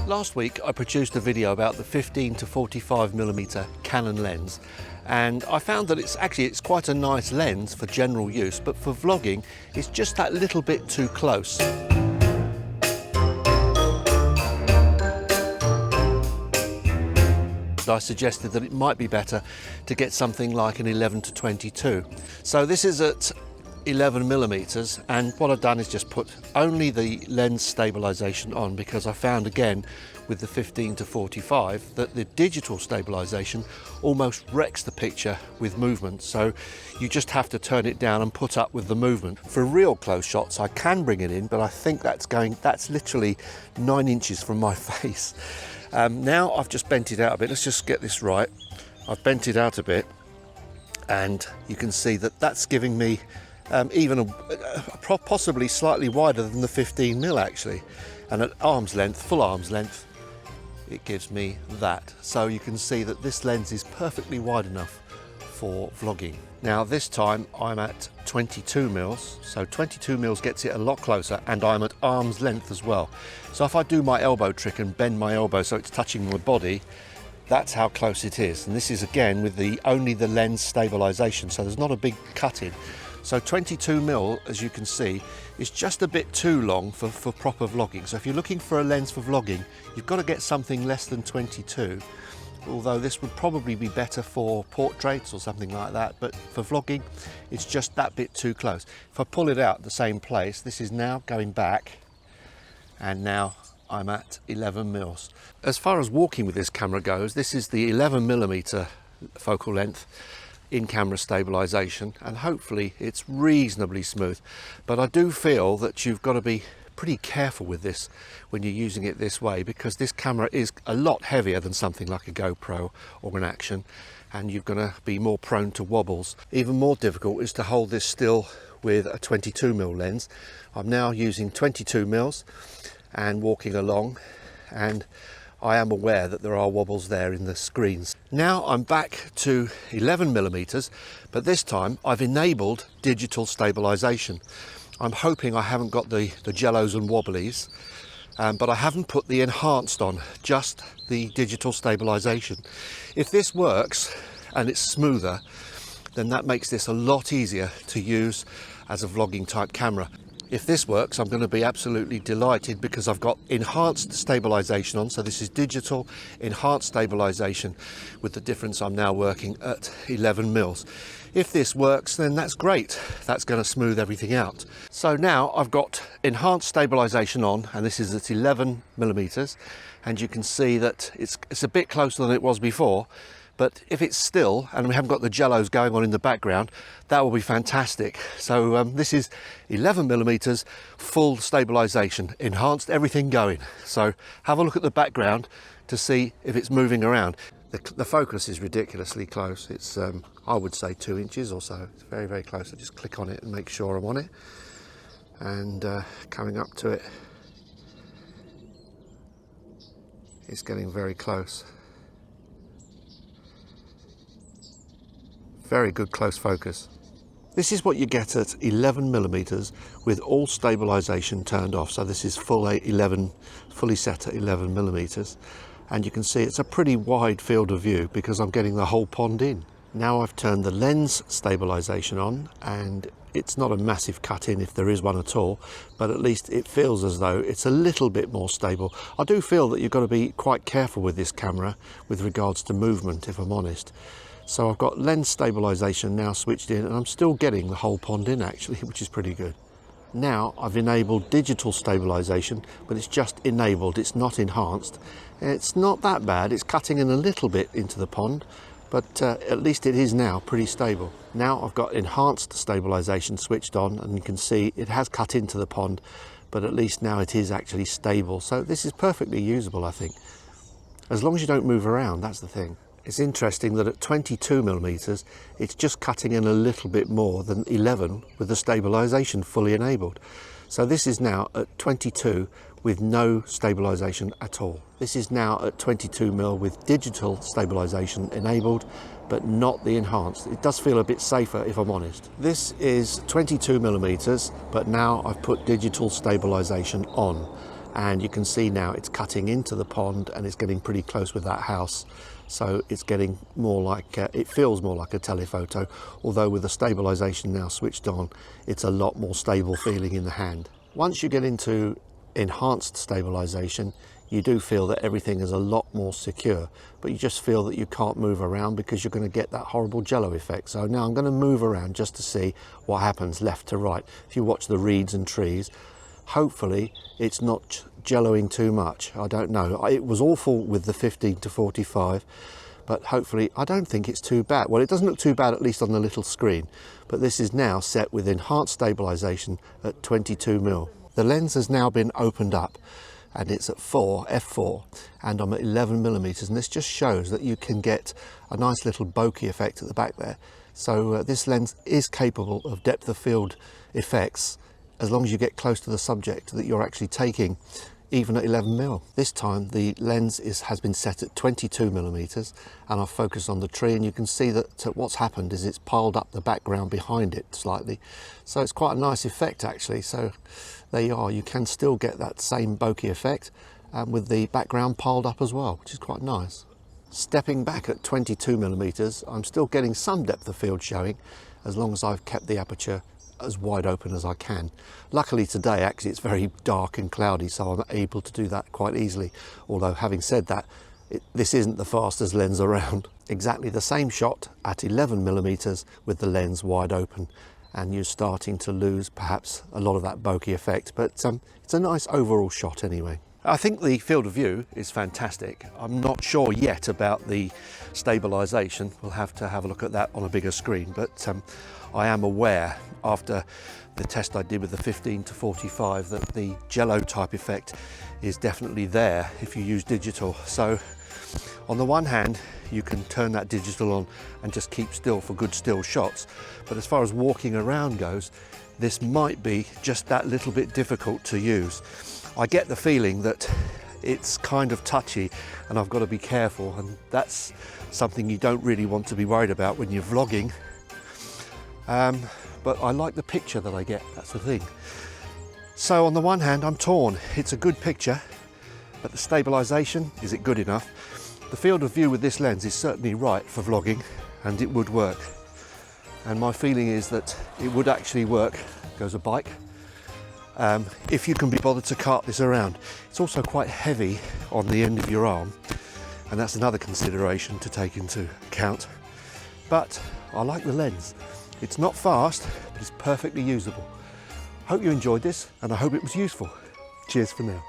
Last week I produced a video about the 15 to 45mm Canon lens, and I found that it's quite a nice lens for general use, but for vlogging it's just that little bit too close. I suggested that it might be better to get something like an 11 to 22. So this is at 11mm, and what I've done is just put only the lens stabilization on, because I found again with the 15 to 45 that the digital stabilization almost wrecks the picture with movement, so you just have to turn it down and put up with the movement. For real close shots I can bring it in, but I think that's literally 9 inches from my face. Now I've just bent it out a bit. Let's just get this right. I've bent it out a bit, and you can see that that's giving me even possibly slightly wider than the 15mm actually, and at arm's length, full arm's length, it gives me that. So you can see that this lens is perfectly wide enough for vlogging. Now this time I'm at 22mm, so 22mm gets it a lot closer, and I'm at arm's length as well. So if I do my elbow trick and bend my elbow so it's touching my body, that's how close it is. And this is again with only the lens stabilization, so there's not a big cut in. So 22mm, as you can see, is just a bit too long for proper vlogging. So if you're looking for a lens for vlogging, you've got to get something less than 22. Although this would probably be better for portraits or something like that, but for vlogging it's just that bit too close. If I pull it out the same place, this is now going back, and now I'm at 11mm. As far as walking with this camera goes, this is the 11mm focal length in camera stabilization, and hopefully it's reasonably smooth, but I do feel that you've got to be pretty careful with this when you're using it this way, because this camera is a lot heavier than something like a GoPro or an Action, and you're going to be more prone to wobbles. Even more difficult is to hold this still with a 22mm lens. I'm now using 22mm and walking along, and I am aware that there are wobbles there in the screens. Now I'm back to 11mm, but this time I've enabled digital stabilization. I'm hoping I haven't got the jellos and wobblies, but I haven't put the enhanced on, just the digital stabilization. If this works and it's smoother, then that makes this a lot easier to use as a vlogging type camera. If this works, I'm going to be absolutely delighted, because I've got enhanced stabilization on. So this is digital enhanced stabilization, with the difference I'm now working at 11mm. If this works, then that's great. That's going to smooth everything out. So now I've got enhanced stabilization on, and this is at 11mm, and you can see that it's a bit closer than it was before. But if it's still, and we haven't got the jellos going on in the background, that will be fantastic. So this is 11mm full stabilization, enhanced, everything going. So have a look at the background to see if it's moving around. The focus is ridiculously close. It's, I would say 2 inches or so. It's very, very close. I just click on it and make sure I'm on it. And coming up to it, it's getting very close. Very good close focus. This is what you get at 11mm with all stabilization turned off. So this is fully set at 11mm, and you can see it's a pretty wide field of view because I'm getting the whole pond in. Now I've turned the lens stabilization on, and it's not a massive cut in if there is one at all, but at least it feels as though it's a little bit more stable. I do feel that you've got to be quite careful with this camera with regards to movement, if I'm honest. So I've got lens stabilization now switched in, and I'm still getting the whole pond in actually, which is pretty good. Now I've enabled digital stabilization, but it's just enabled, it's not enhanced. It's not that bad, it's cutting in a little bit into the pond, but at least it is now pretty stable. Now I've got enhanced stabilization switched on, and you can see it has cut into the pond, but at least now it is actually stable. So this is perfectly usable, I think. As long as you don't move around, that's the thing. It's interesting that at 22mm, it's just cutting in a little bit more than 11 with the stabilization fully enabled. So this is now at 22 with no stabilization at all. This is now at 22mm with digital stabilization enabled, but not the enhanced. It does feel a bit safer, if I'm honest. This is 22mm, but now I've put digital stabilization on. and you can see now it's cutting into the pond and it's getting pretty close with that house. So it's getting more like, it feels more like a telephoto, although with the stabilization now switched on, it's a lot more stable feeling in the hand. Once you get into enhanced stabilization, you do feel that everything is a lot more secure, but you just feel that you can't move around because you're going to get that horrible jello effect. So now I'm going to move around just to see what happens left to right. If you watch the reeds and trees, hopefully it's not jelloing too much. I don't know. It was awful with the 15 to 45, but hopefully I don't think it's too bad. Well, it doesn't look too bad, at least on the little screen, but this is now set with enhanced stabilization at 22mm. The lens has now been opened up and it's at f4, and I'm at 11mm, and this just shows that you can get a nice little bokeh effect at the back there. So this lens is capable of depth of field effects as long as you get close to the subject that you're actually taking, even at 11mm. This time the lens has been set at 22mm, and I've focused on the tree, and you can see that what's happened is it's piled up the background behind it slightly. So it's quite a nice effect actually. So there you are, you can still get that same bokeh effect with the background piled up as well, which is quite nice. Stepping back at 22mm, I'm still getting some depth of field showing as long as I've kept the aperture as wide open as I can. Luckily today actually it's very dark and cloudy, so I'm able to do that quite easily, although having said that, this isn't the fastest lens around. Exactly the same shot at 11mm with the lens wide open, and you're starting to lose perhaps a lot of that bokeh effect, but it's a nice overall shot anyway. I think the field of view is fantastic. I'm not sure yet about the stabilization. We'll have to have a look at that on a bigger screen, but I am aware after the test I did with the 15 to 45 that the jello type effect is definitely there if you use digital. So on the one hand, you can turn that digital on and just keep still for good still shots, but as far as walking around goes, this might be just that little bit difficult to use. I get the feeling that it's kind of touchy and I've got to be careful, and that's something you don't really want to be worried about when you're vlogging. But I like the picture that I get, that's the thing. So on the one hand, I'm torn. It's a good picture, but the stabilization, is it good enough? The field of view with this lens is certainly right for vlogging, and it would work. And my feeling is that it would actually work, goes a bike, if you can be bothered to cart this around. It's also quite heavy on the end of your arm, and that's another consideration to take into account. But I like the lens. It's not fast, but it's perfectly usable. Hope you enjoyed this, and I hope it was useful. Cheers for now.